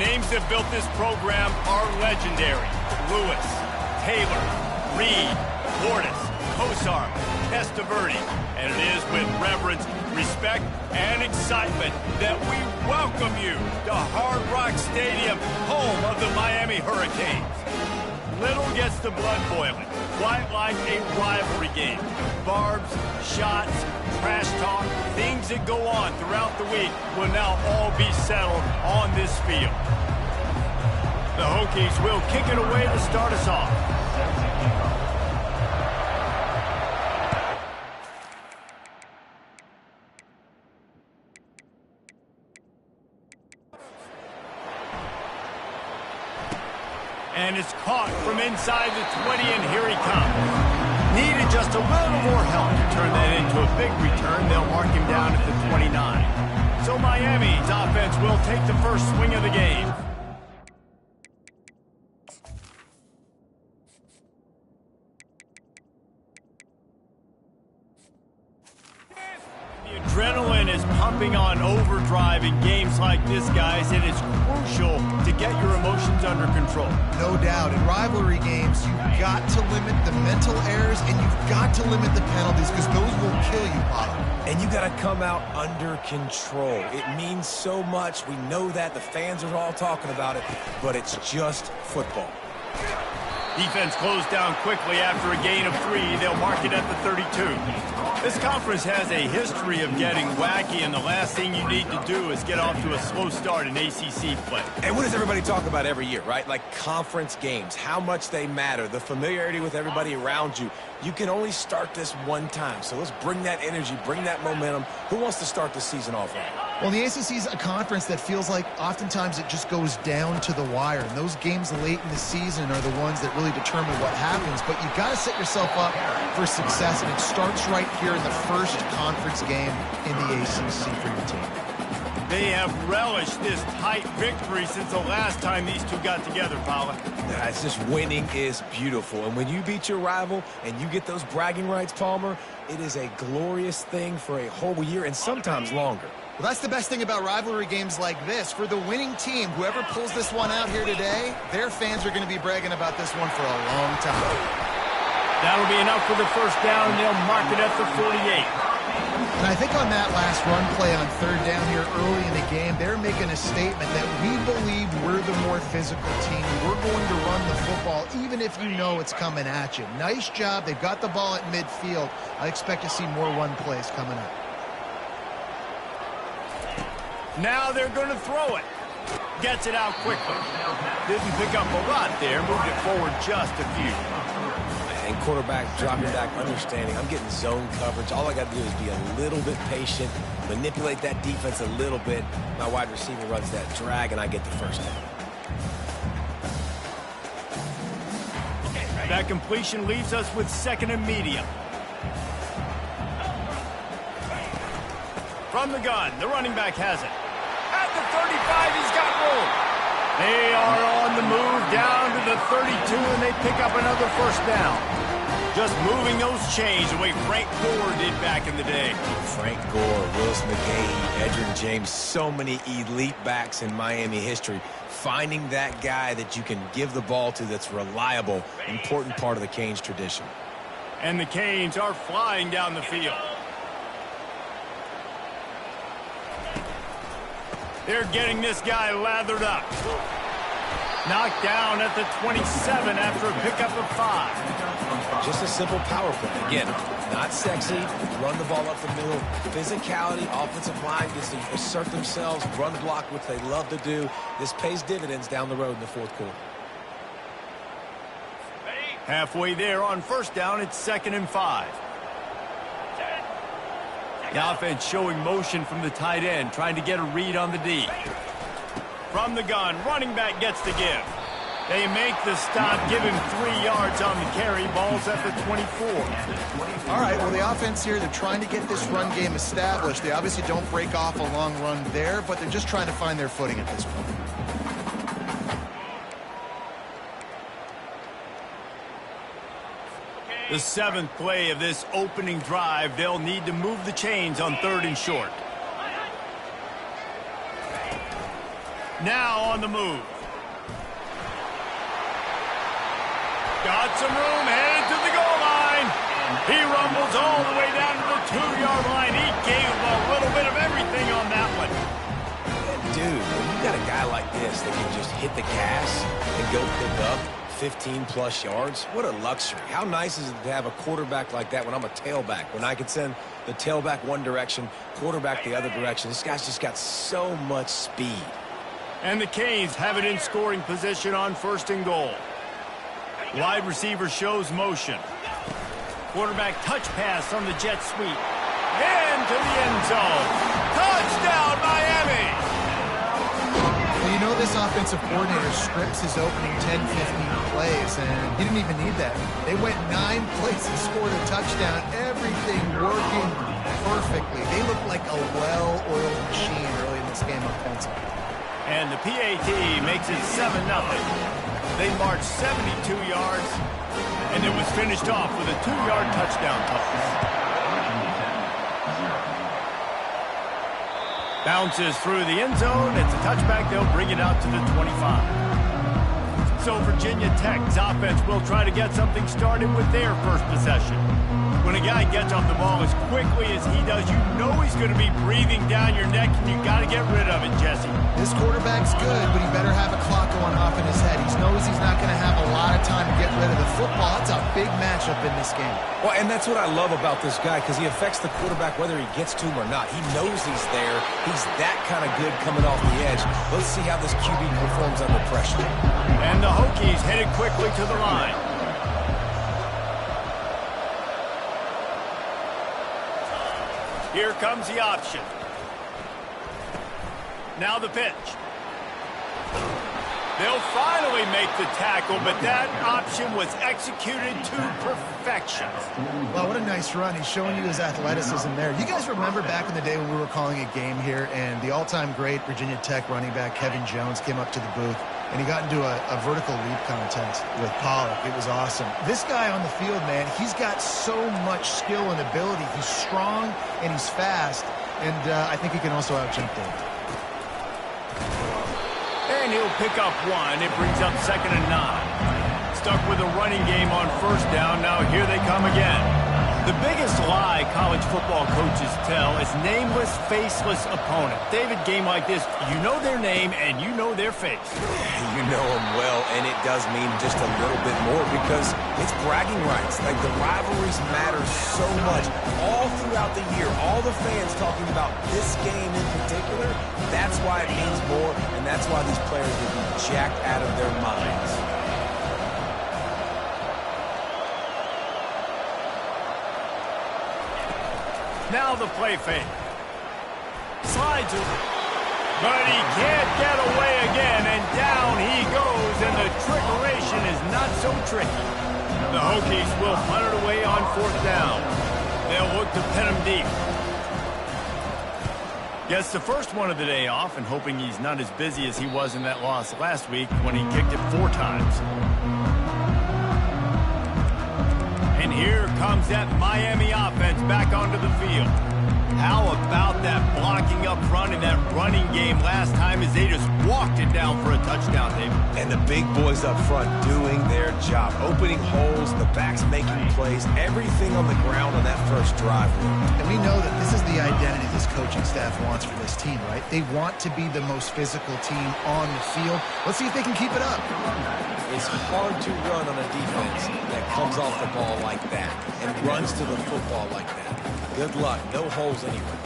names that built this program are legendary. Lewis, Taylor, Reed, Portis, Kosar, Testaverde. And it is with reverence, respect, and excitement that we welcome you to Hard Rock Stadium, home of the Miami Hurricanes. Little gets the blood boiling, quite like a rivalry game. Barbs, shots, trash talk, things that go on throughout the week will now all be settled on this field. The Hokies will kick it away to start us off. And it's caught from inside the 20, and here he comes. Needed just a little more help to turn that into a big return. They'll mark him down at the 29. So Miami's offense will take the first swing of the game. The adrenaline is pumping on overdrive in games like this, guys, and it's crucial to get your emotions under control. No doubt. In rivalry games, you've got to limit the mental errors and you've got to limit the penalties because those will kill you, Paulo. And you got to come out under control. It means so much. We know that. The fans are all talking about it, but it's just football. Defense closed down quickly after a gain of 3. They'll mark it at the 32. This conference has a history of getting wacky, and the last thing you need to do is get off to a slow start in ACC play. And what does everybody talk about every year, right? Like conference games, how much they matter, the familiarity with everybody around you. You can only start this one time, so let's bring that energy, bring that momentum. Who wants to start the season off right? Well, the ACC is a conference that feels like oftentimes it just goes down to the wire. And those games late in the season are the ones that really determine what happens. But you've got to set yourself up for success, and it starts right here in the first conference game in the ACC for your team. They have relished this tight victory since the last time these two got together, Paula. Yeah, it's just winning is beautiful. And when you beat your rival and you get those bragging rights, Palmer, it is a glorious thing for a whole year and sometimes longer. Well, that's the best thing about rivalry games like this. For the winning team, whoever pulls this one out here today, their fans are going to be bragging about this one for a long time. That'll be enough for the first down. They'll mark it at the 48. And I think on that last run play on third down here early in the game, they're making a statement that we believe we're the more physical team. We're going to run the football even if you know it's coming at you. Nice job. They've got the ball at midfield. I expect to see more run plays coming up. Now they're going to throw it. Gets it out quickly. Didn't pick up a lot there. Moved it forward just a few. And quarterback dropping back, understanding. I'm getting zone coverage. All I got to do is be a little bit patient, manipulate that defense a little bit. My wide receiver runs that drag, and I get the first down. That completion leaves us with second and medium. From the gun, the running back has it. At the 35, he's got room. They are on the move down to the 32, and they pick up another first down. Just moving those chains the way Frank Gore did back in the day. Frank Gore, Willis McGahee, Edgerrin James, so many elite backs in Miami history. Finding that guy that you can give the ball to that's reliable, important part of the Canes tradition. And the Canes are flying down the field. They're getting this guy lathered up. Knocked down at the 27 after a pickup of 5. Just a simple power play. Again, not sexy, run the ball up the middle. Physicality, offensive line gets to assert themselves, run block, which they love to do. This pays dividends down the road in the fourth quarter. Halfway there on first down, it's 2nd and 5. The offense showing motion from the tight end, trying to get a read on the D. From the gun, running back gets the give. They make the stop, give him 3 yards on the carry. Ball's at the 24. All right, well, the offense here, they're trying to get this run game established. They obviously don't break off a long run there, but they're just trying to find their footing at this point. The 7th play of this opening drive, they'll need to move the chains on 3rd and short. Now on the move. Got some room, headed to the goal line. He rumbles all the way down to the 2-yard line. He gave a little bit of everything on that one. Dude, when you got a guy like this that can just hit the gas and go pick up 15-plus yards, what a luxury. How nice is it to have a quarterback like that when I'm a tailback, when I can send the tailback one direction, quarterback the other direction. This guy's just got so much speed. And the Canes have it in scoring position on 1st and goal. Wide receiver shows motion. Quarterback touch pass on the jet sweep. Into the end zone. Touchdown, Miami! Well, you know this offensive coordinator scripts his opening 10, 15 plays, and he didn't even need that. They went 9 plays and scored a touchdown. Everything working perfectly. They looked like a well-oiled machine early in this game offensively. And the PAT makes it 7-0. They marched 72 yards, and it was finished off with a 2-yard touchdown toss. Bounces through the end zone. It's a touchback. They'll bring it out to the 25. So Virginia Tech's offense will try to get something started with their first possession. When a guy gets off the ball as quickly as he does, you know he's going to be breathing down your neck, and you got to get rid of it, Jesse. This quarterback's good, but he better have a clock going off in his head. He knows he's not going to have a lot of time to get rid of the football. It's a big matchup in this game. Well, and that's what I love about this guy, because he affects the quarterback whether he gets to him or not. He knows he's there. He's that kind of good coming off the edge. Let's see how this QB performs under pressure. And the Hokies headed quickly to the line. Here comes the option. Now the pitch. They'll finally make the tackle, but that option was executed to perfection. Well, what a nice run. He's showing you his athleticism there. You guys remember back in the day when we were calling a game here, and the all-time great Virginia Tech running back Kevin Jones came up to the booth, and he got into a vertical leap contest with Pollock. It was awesome. This guy on the field, man, he's got so much skill and ability. He's strong and he's fast, and I think he can also out-jump Dave. And he'll pick up 1. It brings up 2nd and 9. Stuck with a running game on 1st down. Now here they come again. The biggest lie college football coaches tell is nameless, faceless opponent. David, game like this, you know their name and you know their face. You know them well, and it does mean just a little bit more because it's bragging rights. Like, the rivalries matter so much all throughout the year. All the fans talking about this game in particular, that's why it means more, and that's why these players will be jacked out of their minds. Now the play fake. Slides it. But he can't get away again, and down he goes, and the trickeration is not so tricky. The Hokies will punt it away on 4th down. They'll look to pin him deep. Gets the first one of the day off, and hoping he's not as busy as he was in that loss last week when he kicked it 4 times. And here comes that Miami offense back onto the field. How about that blocking up front and that running game last time as they just walked it down for a touchdown, David? And the big boys up front doing their job. Opening holes, the backs making plays, everything on the ground on that first drive. And we know that this is the identity this coaching staff wants for this team, right? They want to be the most physical team on the field. Let's see if they can keep it up. It's hard to run on a defense that comes off the ball like that and runs to the football like that. Good luck. No holes anyway.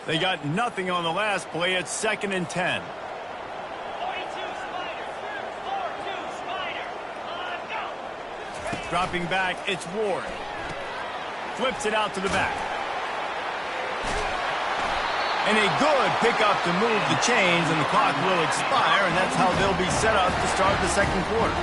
They got nothing on the last play. It's 2nd and 10. 42 Spider, 4-2 Spider, go! Dropping back, it's Ward. Flips it out to the back. And a good pickup to move the chains, and the clock will expire, and that's how they'll be set up to start the 2nd quarter.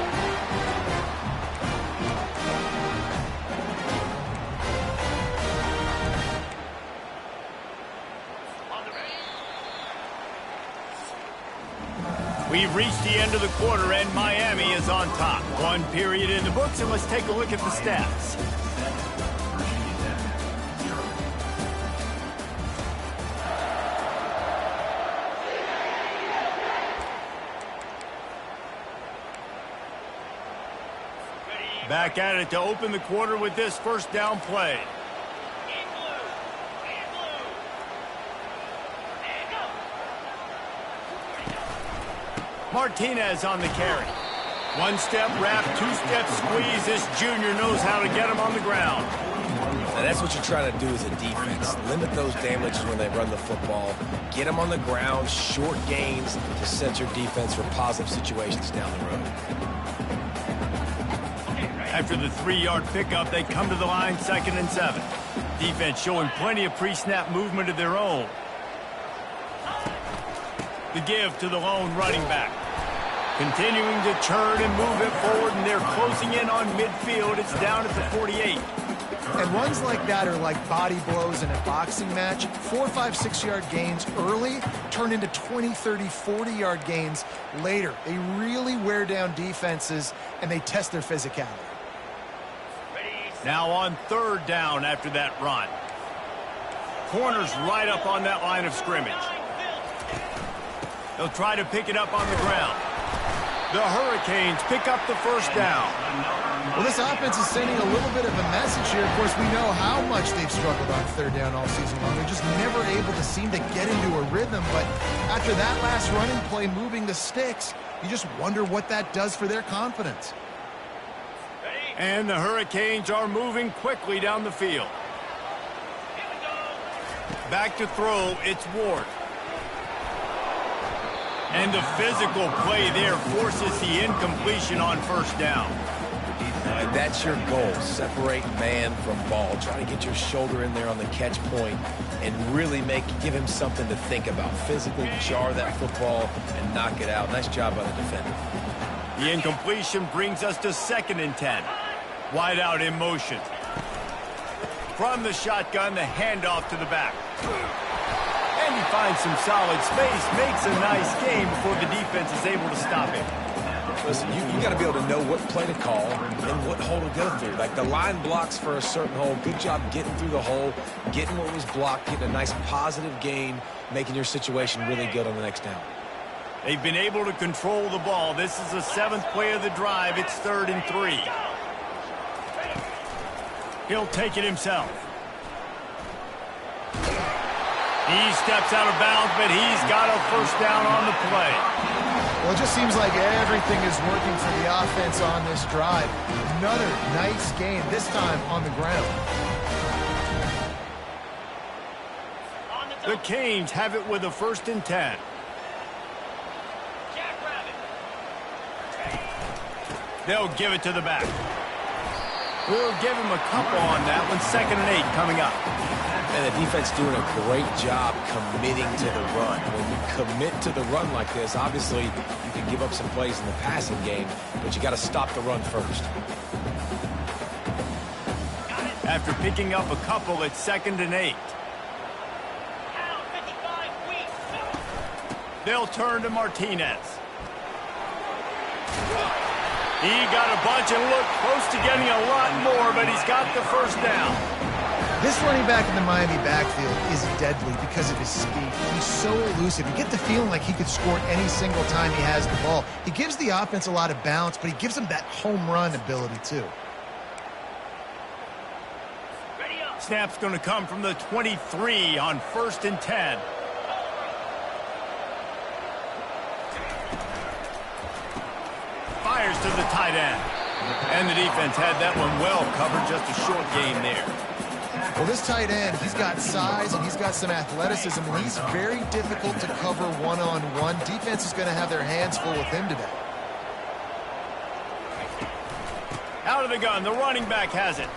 We've reached the end of the quarter, and Miami is on top. 1 period in the books, and let's take a look at the stats. Back at it to open the quarter with this first down play. In blue. In blue. And go. Martinez on the carry. One step wrap, two step squeeze. This junior knows how to get him on the ground. Now that's what you're trying to do as a defense. Limit those damages when they run the football. Get them on the ground, short gains to set your defense for positive situations down the road. After the 3-yard pickup, they come to the line 2nd and 7. Defense showing plenty of pre-snap movement of their own. The give to the lone running back. Continuing to turn and move it forward, and they're closing in on midfield. It's down at the 48. And runs like that are like body blows in a boxing match. 4, 5, 6-yard gains early turn into 20, 30, 40-yard gains later. They really wear down defenses, and they test their physicality. Now on 3rd down after that run. Corners right up on that line of scrimmage. They'll try to pick it up on the ground. The Hurricanes pick up the first down. Well, this offense is sending a little bit of a message here. Of course, we know how much they've struggled on 3rd down all season long. They're just never able to seem to get into a rhythm. But after that last running play, moving the sticks, you just wonder what that does for their confidence. And the Hurricanes are moving quickly down the field. Back to throw, it's Ward. And the physical play there forces the incompletion on 1st down. And that's your goal. Separate man from ball. Try to get your shoulder in there on the catch point and really give him something to think about. Physically jar that football and knock it out. Nice job by the defender. The incompletion brings us to 2nd and 10. Wide out in motion. From the shotgun, the handoff to the back. And he finds some solid space, makes a nice game before the defense is able to stop him. Listen, you got to be able to know what play to call and what hole to go through. Like the line blocks for a certain hole. Good job getting through the hole, getting what was blocked, getting a nice positive gain, making your situation really good on the next down. They've been able to control the ball. This is the 7th play of the drive. It's 3rd and 3. He'll take it himself. He steps out of bounds, but he's got a first down on the play. Well, it just seems like everything is working for the offense on this drive. Another nice game, this time on the ground. The Canes have it with a 1st and 10. They'll give it to the back. We'll give him a couple on that one. 2nd and 8 coming up. And the defense doing a great job committing to the run. When you commit to the run like this, obviously you can give up some plays in the passing game, but you got to stop the run first. After picking up a couple, it's 2nd and 8. They'll turn to Martinez. He got a bunch and looked close to getting a lot more, but he's got the first down. This running back in the Miami backfield is deadly because of his speed. He's so elusive. You get the feeling like he could score any single time he has the ball. He gives the offense a lot of balance, but he gives them that home run ability too. Snap's going to come from the 23 on 1st and 10. Fires to the tight end. And the defense had that one well covered, just a short gain there. Well, this tight end, he's got size and he's got some athleticism, and he's very difficult to cover one-on-one. Defense is going to have their hands full with him today. Out of the gun, the running back has it.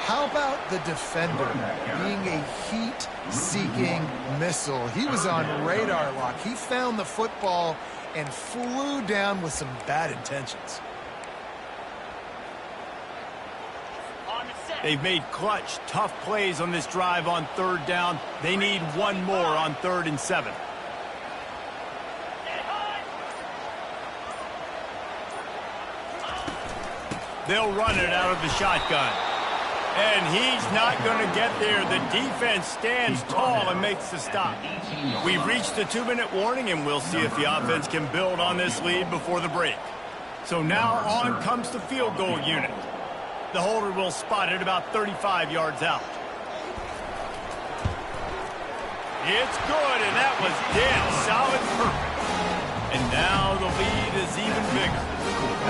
How about the defender being a heat-seeking missile? He was on radar lock. He found the football and flew down with some bad intentions. They've made clutch, tough plays on this drive on 3rd down. They need one more on 3rd and 7. They'll run it out of the shotgun. And he's not going to get there. The defense stands tall and makes the stop. We've reached the 2-minute warning, and we'll see if the offense can build on this lead before the break. So now on comes the field goal unit. The holder will spot it about 35 yards out. It's good, and that was dead solid perfect. And now the lead is even bigger.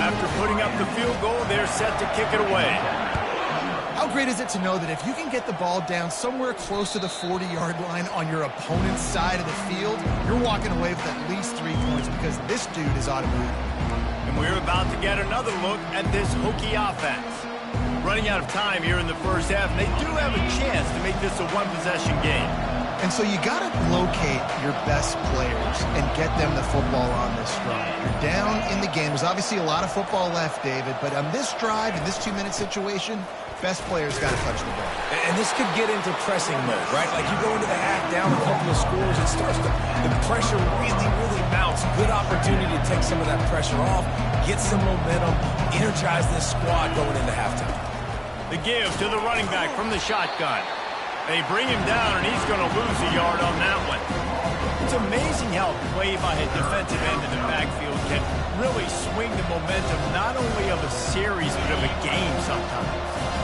After putting up the field goal, they're set to kick it away. How great is it to know that if you can get the ball down somewhere close to the 40-yard line on your opponent's side of the field, you're walking away with at least 3 points because this dude is automatic. And we're about to get another look at this Hokie offense. Running out of time here in the first half, and they do have a chance to make this a one-possession game. And so you got to locate your best players and get them the football on this drive. You're down in the game. There's obviously a lot of football left, David, but on this drive, in this 2-minute situation, best players got to touch the ball. And this could get into pressing mode, right? Like you go into the half down a couple of scores, it starts to, the pressure really mounts. Good opportunity to take some of that pressure off, get some momentum, energize this squad going into halftime. The give to the running back from the shotgun. They bring him down, and he's going to lose a yard on that one. It's amazing how play by a defensive end in the backfield can really swing the momentum not only of a series but of a game sometimes.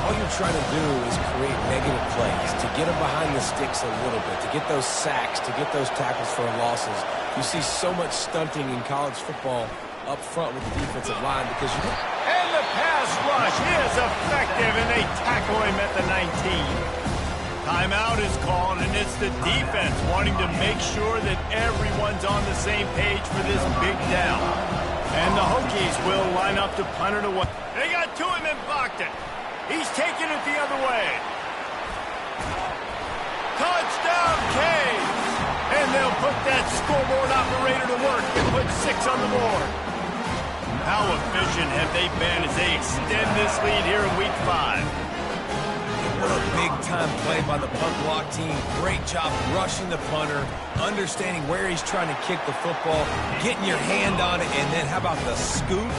All you're trying to do is create negative plays, to get them behind the sticks a little bit, to get those sacks, to get those tackles for losses. You see so much stunting in college football up front with the defensive line because you... And the pass rush is effective, and they tackle him at the 19. Timeout is called, and it's the defense wanting to make sure that everyone's on the same page for this big down. And the Hokies will line up to punt it away. They got to him and blocked it. He's taking it the other way. Touchdown, Canes! And they'll put that scoreboard operator to work and put 6 on the board. How efficient have they been as they extend this lead here in Week 5? What a big-time play by the punt block team. Great job rushing the punter, understanding where he's trying to kick the football, getting your hand on it, and then how about the scoop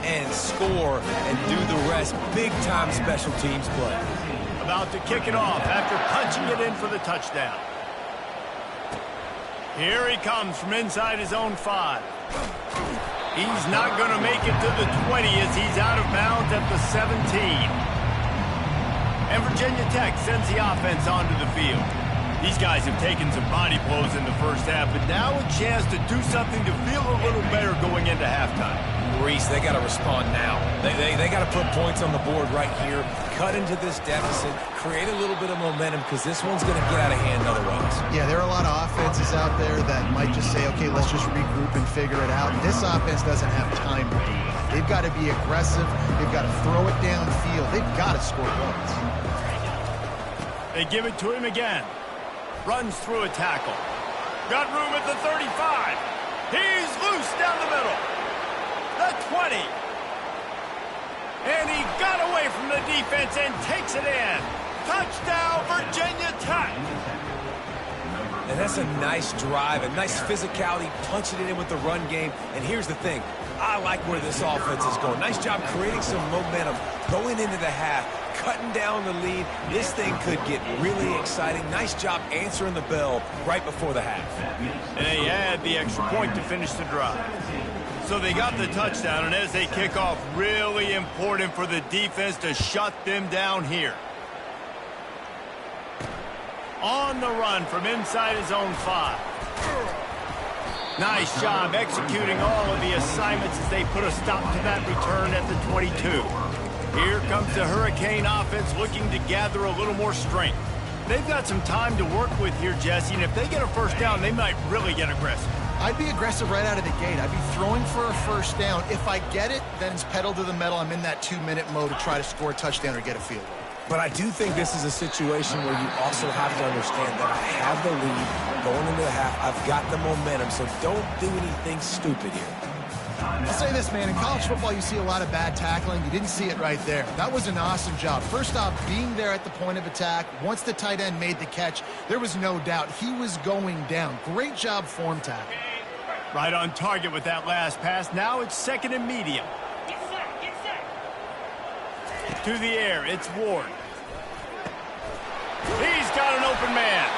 and score and do the rest. Big-time special teams play. About to kick it off after punching it in for the touchdown. Here he comes from inside his own 5. He's not going to make it to the 20 as he's out of bounds at the 17. And Virginia Tech sends the offense onto the field. These guys have taken some body blows in the first half, but now a chance to do something to feel a little better going into halftime. Reese, they got to respond now. They got to put points on the board right here, cut into this deficit, create a little bit of momentum because this one's going to get out of hand otherwise. Yeah, there are a lot of offenses out there that might just say, okay, let's just regroup and figure it out. This offense doesn't have time to do that. They've got to be aggressive. They've got to throw it downfield. They've got to score points. They give it to him again. Runs through a tackle. Got room at the 35. He's loose down the middle. The 20. And he got away from the defense and takes it in. Touchdown, Virginia Tech. And that's a nice drive, a nice physicality, punching it in with the run game. And here's the thing. I like where this offense is going. Nice job creating some momentum, going into the half, cutting down the lead. This thing could get really exciting. Nice job answering the bell right before the half. And they add the extra point to finish the drive. So they got the touchdown, and as they kick off, really important for the defense to shut them down here. On the run from inside his own 5. Nice job executing all of the assignments as they put a stop to that return at the 22. Here comes the Hurricane offense looking to gather a little more strength. They've got some time to work with here, Jesse, and if they get a first down, they might really get aggressive. I'd be aggressive right out of the gate. I'd be throwing for a first down. If I get it, then it's pedal to the metal. I'm in that 2-minute mode to try to score a touchdown or get a field goal. But I do think this is a situation where you also have to understand that I have the lead going into the half. I've got the momentum, so don't do anything stupid here. I'll say this, man. In college football, you see a lot of bad tackling. You didn't see it right there. That was an awesome job. First off, being there at the point of attack. Once the tight end made the catch, there was no doubt he was going down. Great job form tackle. Right on target with that last pass. Now it's 2nd and medium. Get set, get set. To the air, it's Ward. He's got an open man.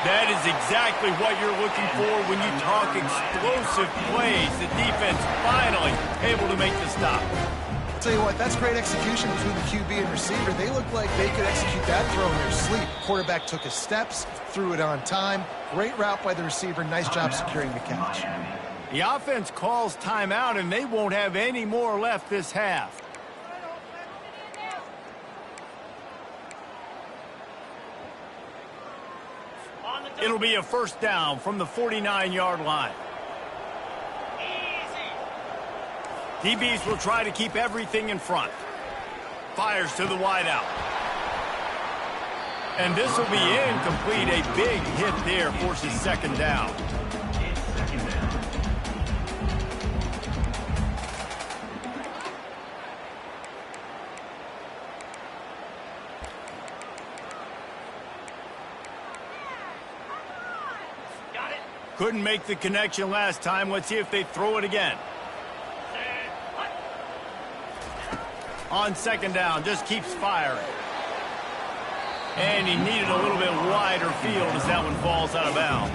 That is exactly what you're looking for when you talk explosive plays. The defense finally able to make the stop. I'll tell you what, that's great execution between the QB and receiver. They look like they could execute that throw in their sleep. Quarterback took his steps, threw it on time. Great route by the receiver. Nice job securing the catch. The offense calls timeout, and they won't have any more left this half. It'll be a first down from the 49-yard line. DBs will try to keep everything in front. Fires to the wideout. And this will be incomplete. A big hit there forces second down. Couldn't make the connection last time. Let's see if they throw it again. On second down, just keeps firing. And he needed a little bit wider field as that one falls out of bounds.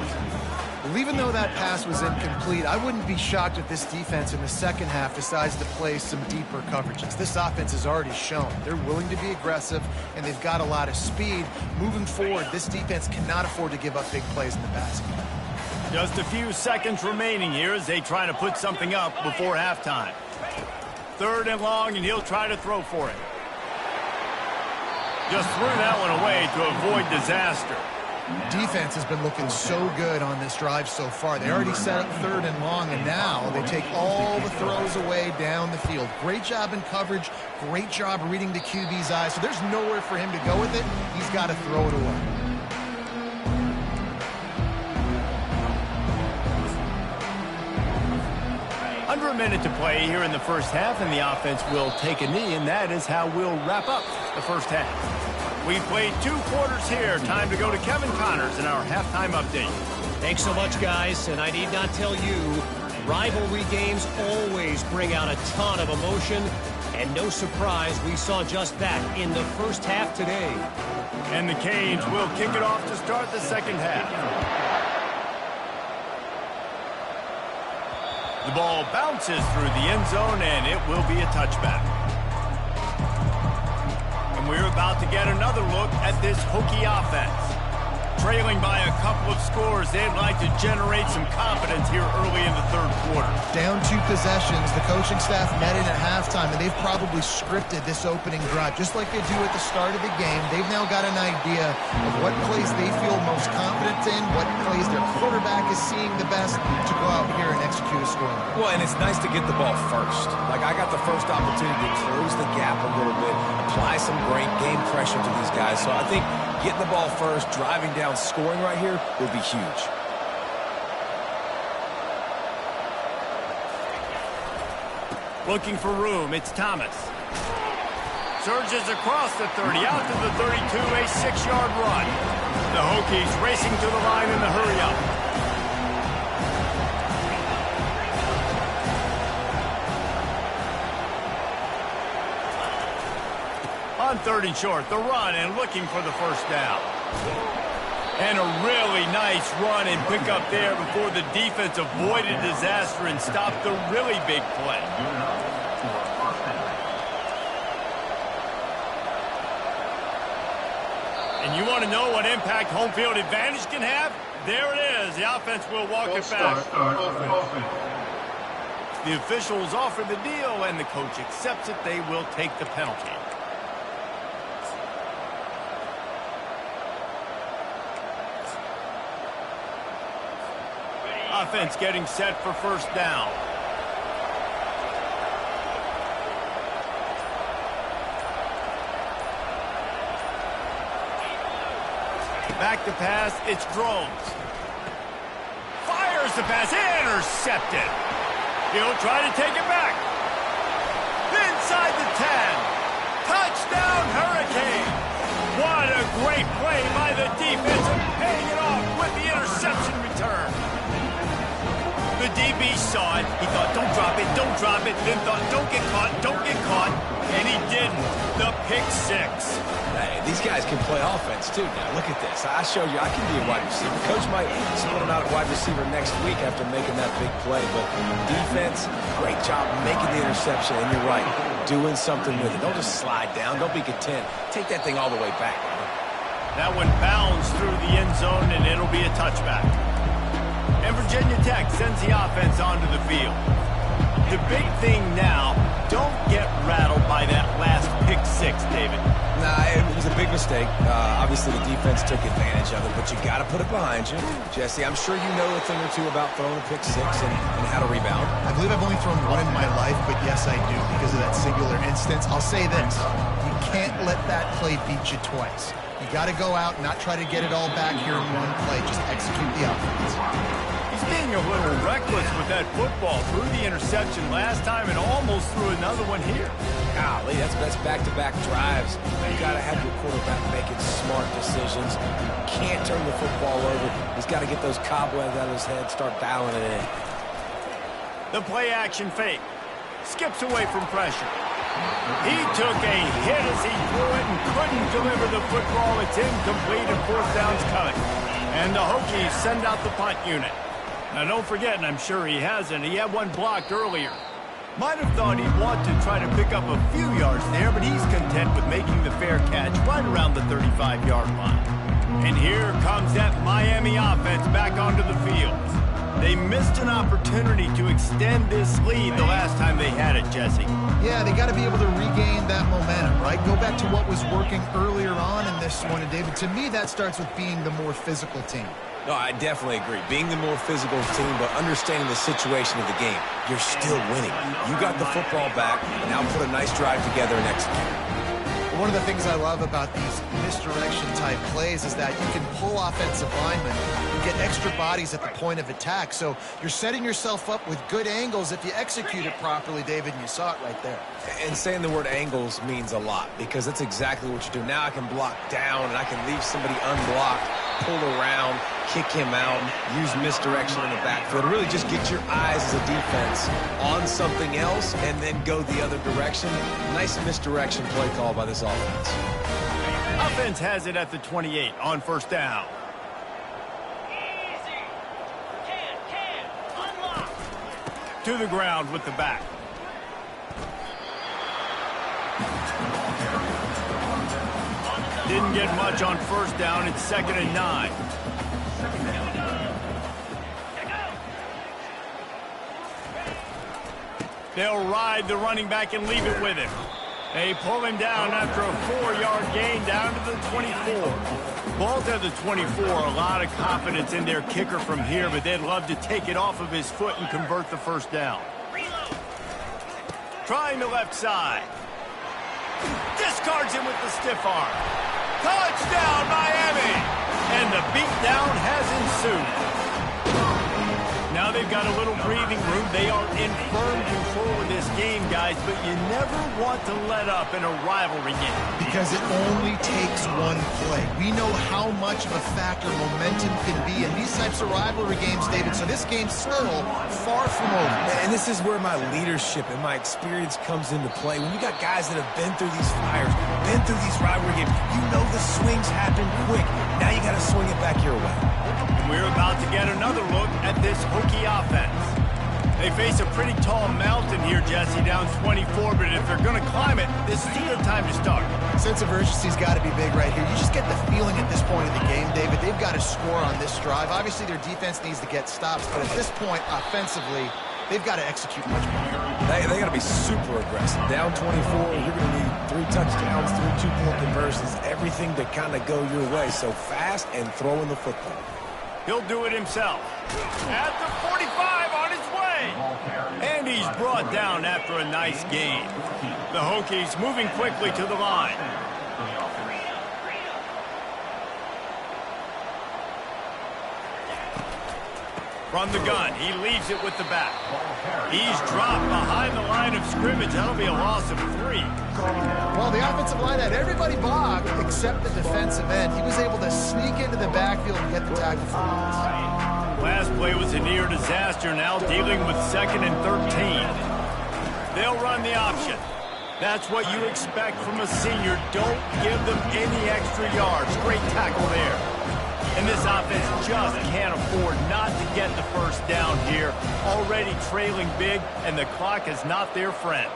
Well, even though that pass was incomplete, I wouldn't be shocked if this defense in the second half decides to play some deeper coverages. This offense has already shown they're willing to be aggressive, and they've got a lot of speed. Moving forward, this defense cannot afford to give up big plays in the passing game. Just a few seconds remaining here as they try to put something up before halftime. Third and long, and he'll try to throw for it. Just threw that one away to avoid disaster. Defense has been looking so good on this drive so far. They already set up third and long, and now they take all the throws away down the field. Great job in coverage. Great job reading the QB's eyes. So there's nowhere for him to go with it. He's got to throw it away. Under a minute to play here in the first half, and the offense will take a knee, and that is how we'll wrap up the first half. We played 2 quarters here. Time to go to Kevin Connors in our halftime update. Thanks so much, guys, and I need not tell you, rivalry games always bring out a ton of emotion, and no surprise we saw just that in the first half today. And the Canes will kick it off to start the second half. The ball bounces through the end zone, and it will be a touchback. And we're about to get another look at this Hokie offense. Trailing by a couple of scores, they'd like to generate some confidence here early in the third quarter. Down 2 possessions, the coaching staff met in at halftime, and they've probably scripted this opening drive. Just like they do at the start of the game, they've now got an idea of what plays they feel most confident in, what plays their quarterback is seeing the best to go out here and execute a scoring. Well, and it's nice to get the ball first. Like, I got the first opportunity to close the gap a little bit, apply some great game pressure to these guys. So I think getting the ball first, driving down, scoring right here will be huge. Looking for room, it's Thomas. Surges across the 30, out to the 32, a 6-yard run. The Hokies racing to the line in the hurry-up. On 3rd and short, the run and looking for the first down. And a really nice run and pick up there before the defense avoided disaster and stopped the really big play. And you want to know what impact home field advantage can have? There it is. The offense will walk it back. The officials offer the deal, and the coach accepts it. They will take the penalty. Offense getting set for first down. Back to pass, it's Drones. Fires the pass, intercepted. He'll try to take it back. Inside the 10. Touchdown, Hurricane. What a great play by the defense, and paying it off with the interception return. The DB saw it. He thought, don't drop it, don't drop it. Then thought, don't get caught, don't get caught. And he didn't. The pick six. Hey, these guys can play offense, too. Now, look at this. I showed you I can be a wide receiver. Coach might split him out at wide receiver next week after making that big play. But defense, great job making the interception. And you're right, doing something with it. Don't just slide down. Don't be content. Take that thing all the way back. That one bounds through the end zone, and it'll be a touchback. And Virginia Tech sends the offense onto the field. The big thing now, don't get rattled by that last pick six, David. Nah, it was a big mistake. Obviously, the defense took advantage of it, but you got to put it behind you. Jesse, I'm sure you know a thing or two about throwing a pick six and how to rebound. I believe I've only thrown one in my life, but yes, I do because of that singular instance. I'll say this. You can't let that play beat you twice. You got to go out and not try to get it all back here in one play. Just execute the offense. He's being a little reckless with that football. Threw the interception last time and almost threw another one here. Golly, that's back-to-back drives. You got to have your quarterback making smart decisions. You can't turn the football over. He's got to get those cobwebs out of his head, start dialing it in. The play-action fake. Skips away from pressure. He took a hit as he threw it and couldn't deliver the football. It's incomplete and fourth down's coming. And the Hokies send out the punt unit. Now don't forget, and I'm sure he hasn't, he had one blocked earlier. Might have thought he'd want to try to pick up a few yards there, but he's content with making the fair catch right around the 35-yard line. And here comes that Miami offense back onto the field. They missed an opportunity to extend this lead the last time they had it, Jesse. Yeah, they got to be able to regain that momentum, right? Go back to what was working earlier on in this one. And, David, to me, that starts with being the more physical team. No, I definitely agree. Being the more physical team, but understanding the situation of the game. You're still winning. You got the football back, and now put a nice drive together and execute. One of the things I love about these misdirection-type plays is that you can pull offensive linemen and get extra bodies at the point of attack. So you're setting yourself up with good angles if you execute it properly, David, and you saw it right there. And saying the word angles means a lot because that's exactly what you do. Now I can block down, and I can leave somebody unblocked, pull around, kick him out, use misdirection in the backfield. Really just get your eyes as a defense on something else and then go the other direction. Nice misdirection play call by this offense. Offense has it at the 28 on first down. Easy. Unlock. To the ground with the back. Didn't get much on first down. It's 2nd and 9. They'll ride the running back and leave it with him. They pull him down after a 4-yard gain down to the 24. Ball to the 24. A lot of confidence in their kicker from here, but they'd love to take it off of his foot and convert the first down. Trying the left side. Discards him with the stiff arm. Touchdown, Miami! And the beatdown has ensued. Now they've got a little breathing room. They are in firm control of this game, guys, but you never want to let up in a rivalry game. Because it only takes one play. We know how much of a factor momentum can be in these types of rivalry games, David, so this game's still far from over. And this is where my leadership and my experience comes into play. When you got guys that have been through these fires, been through these rivalry games, you know the swings happen quick. Now you got to swing it back your way. We're about to get another look at this Hokie offense. They face a pretty tall mountain here, Jesse, down 24, but if they're going to climb it, this is a good time to start. Sense of urgency's got to be big right here. You just get the feeling at this point of the game, David, they've got to score on this drive. Obviously, their defense needs to get stops, but at this point, offensively, they've got to execute much better. They got to be super aggressive. Down 24, you're going to need 3 touchdowns, 3 2-point conversions, everything to kind of go your way. So fast and throwing the football. He'll do it himself. At the 45 on his way. And he's brought down after a nice gain. The Hokies moving quickly to the line. From the gun, he leaves it with the back. He's dropped behind the line of scrimmage. That'll be a loss of 3. Well, the offensive line had everybody blocked except the defensive end. He was able to sneak into the backfield and get the tackle for once. Last play was a near disaster, now dealing with 2nd and 13. They'll run the option. That's what you expect from a senior. Don't give them any extra yards. Great tackle there. And this offense just can't afford not to get the first down here. Already trailing big, and the clock is not their friend.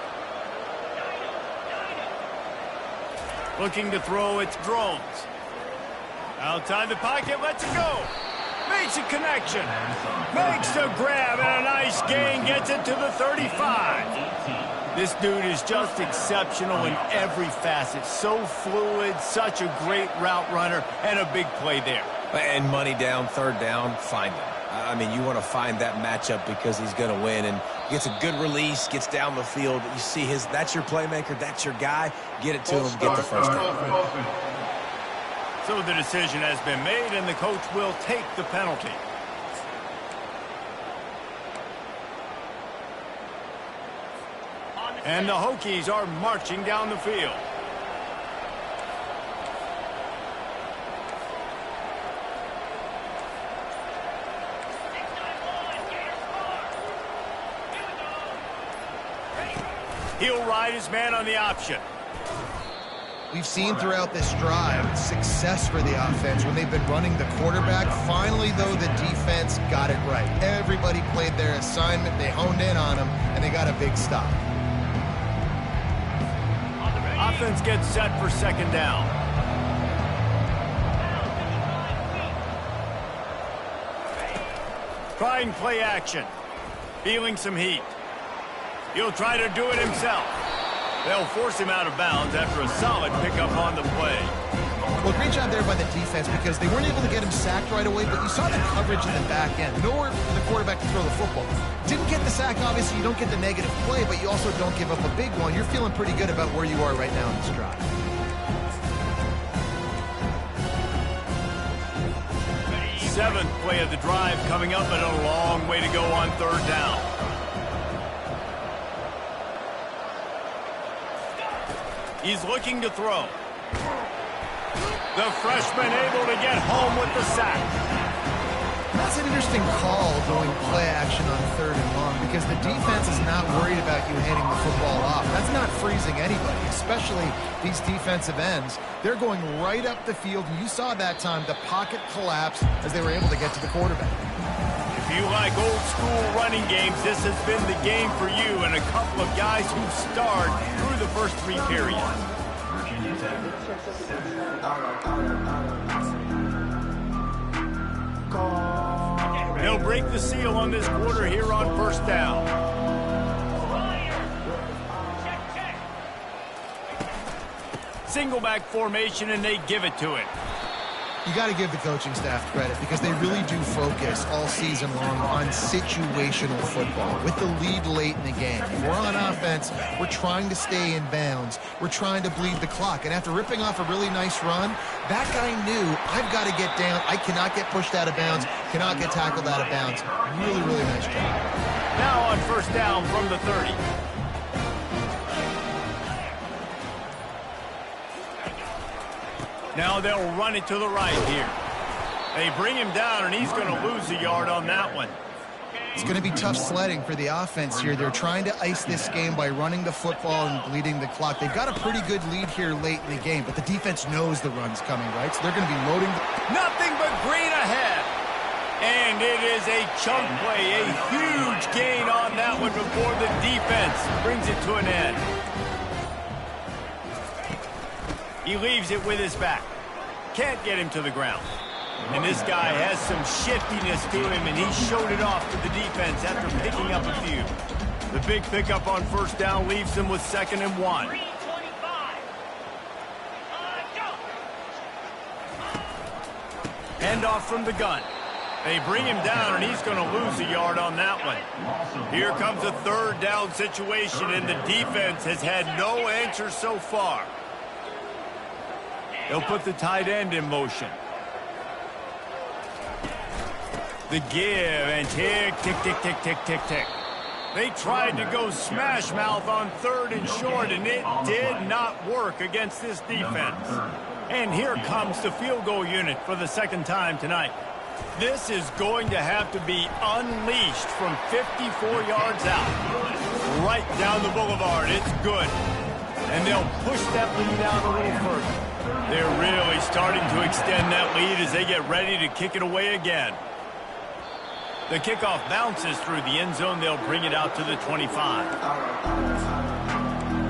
Looking to throw, it's Drones. Outside the pocket, lets it go. Makes a connection. Makes the grab, and a nice gain gets it to the 35. This dude is just exceptional in every facet. So fluid, such a great route runner, and a big play there. And money down, 3rd down, find him. I mean, you want to find that matchup because he's going to win, and gets a good release, gets down the field. You see that's your playmaker, that's your guy. Get it to him, get the first down. So the decision has been made, and the coach will take the penalty. And the Hokies are marching down the field. He'll ride his man on the option. We've seen throughout this drive success for the offense when they've been running the quarterback. Finally, though, the defense got it right. Everybody played their assignment. They honed in on them, and they got a big stop. Offense gets set for 2nd down. Trying play action. Feeling some heat. He'll try to do it himself. They'll force him out of bounds after a solid pickup on the play. Well, great job there by the defense because they weren't able to get him sacked right away, but you saw the coverage in the back end. Nowhere for the quarterback to throw the football. Didn't get the sack, obviously. You don't get the negative play, but you also don't give up a big one. You're feeling pretty good about where you are right now in this drive. Seventh play of the drive coming up, but a long way to go on 3rd down. He's looking to throw. The freshman able to get home with the sack. That's an interesting call going play action on 3rd and long because the defense is not worried about you handing the football off. That's not freezing anybody, especially these defensive ends. They're going right up the field, and you saw that time the pocket collapse as they were able to get to the quarterback. If you like old school running games, this has been the game for you and a couple of guys who starred through the first 3 periods. They'll break the seal on this quarter here on 1st down. Single back formation, and they give it to him. You got to give the coaching staff credit because they really do focus all season long on situational football. With the lead late in the game, if we're on offense, we're trying to stay in bounds. We're trying to bleed the clock. And after ripping off a really nice run, that guy knew, I've got to get down. I cannot get pushed out of bounds, cannot get tackled out of bounds. Really, really nice job. Now on 1st down from the 30. Now they'll run it to the right here. They bring him down, and he's going to lose a yard on that one. It's going to be tough sledding for the offense here. They're trying to ice this game by running the football and bleeding the clock. They've got a pretty good lead here late in the game, but the defense knows the run's coming, right? So they're going to be loading. Nothing but green ahead. And it is a chunk play, a huge gain on that one before the defense brings it to an end. He leaves it with his back. Can't get him to the ground. And this guy has some shiftiness to him, and he showed it off to the defense after picking up a few. The big pickup on 1st down leaves them with 2nd and 1. Handoff from the gun. They bring him down, and he's going to lose a yard on that one. Here comes a 3rd down situation, and the defense has had no answer so far. They'll put the tight end in motion. The give, and tick, tick, tick, tick, tick, tick, tick. They tried to go smash mouth on 3rd and short, and it did not work against this defense. And here comes the field goal unit for the 2nd time tonight. This is going to have to be unleashed from 54 yards out. Right down the boulevard. It's good. And they'll push that lead out a little further. They're really starting to extend that lead as they get ready to kick it away again. The kickoff bounces through the end zone. They'll bring it out to the 25.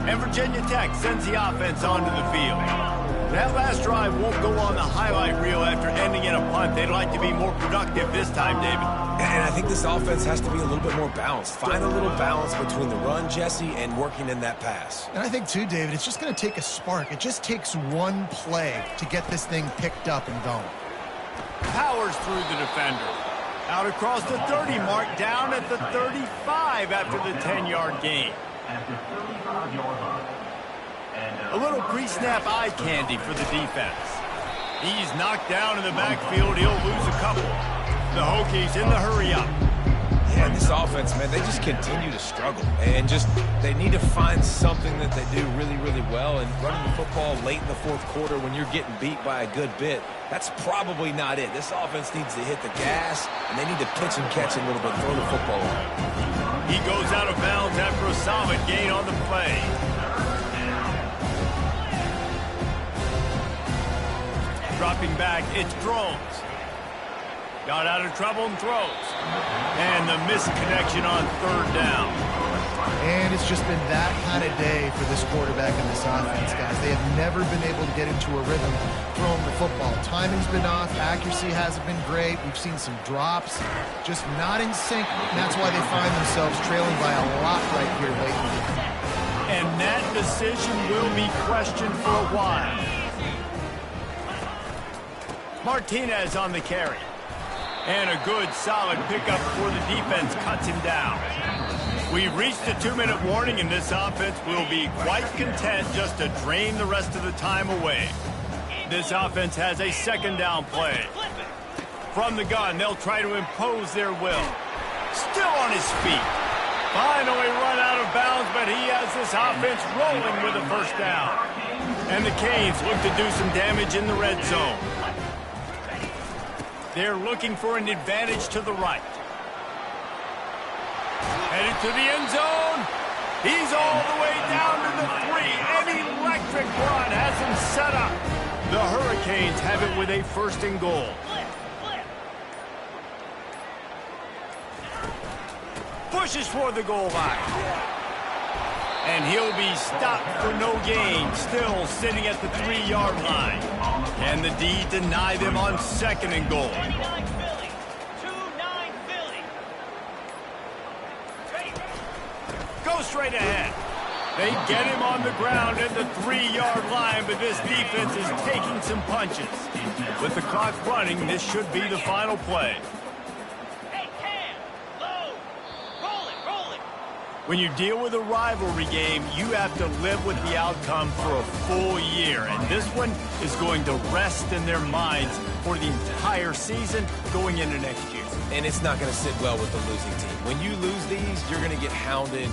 And Virginia Tech sends the offense onto the field. That last drive won't go on the highlight reel after ending in a punt. They'd like to be more productive this time, David. And I think this offense has to be a little bit more balanced. Find a little balance between the run, Jesse, and working in that pass. And I think, too, David, it's just going to take a spark. It just takes one play to get this thing picked up and going. Powers through the defender. Out across the 30 mark, down at the 35 after the 10-yard gain. A little pre-snap eye candy for the defense. He's knocked down in the backfield. He'll lose a couple. The Hokies in the hurry-up. Yeah, this offense, man, they just continue to struggle. And they need to find something that they do really, really well. And running the football late in the fourth quarter when you're getting beat by a good bit, that's probably not it. This offense needs to hit the gas, and they need to pitch and catch a little bit, throw the football around. He goes out of bounds after a solid gain on the play. Dropping back, it's Drones. Got out of trouble and throws. And the misconnection on third down. And it's just been that kind of day for this quarterback and this offense, guys. They have never been able to get into a rhythm throwing the football. Timing's been off. Accuracy hasn't been great. We've seen some drops. Just not in sync. And that's why they find themselves trailing by a lot right here late in the game. And that decision will be questioned for a while. Martinez on the carry. And a good, solid pickup before the defense cuts him down. We've reached a 2-minute warning, and this offense will be quite content just to drain the rest of the time away. This offense has a second down play. From the gun, they'll try to impose their will. Still on his feet. Finally run out of bounds, but he has this offense rolling with a first down. And the Canes look to do some damage in the red zone. They're looking for an advantage to the right. Headed to the end zone. He's all the way down to the 3. An electric run has him set up. The Hurricanes have it with a first and goal. Pushes for the goal line. And he'll be stopped for no gain, still sitting at the 3-yard line. Can the D deny them on second and goal? 2-9 Philly. Go straight ahead. They get him on the ground at the 3-yard line, but this defense is taking some punches. With the clock running, this should be the final play. Hey, Cam, low. Roll it. When you deal with a rivalry game, you have to live with the outcome for a full year. And this one is going to rest in their minds for the entire season going into next year. And it's not going to sit well with the losing team. When you lose these, you're going to get hounded.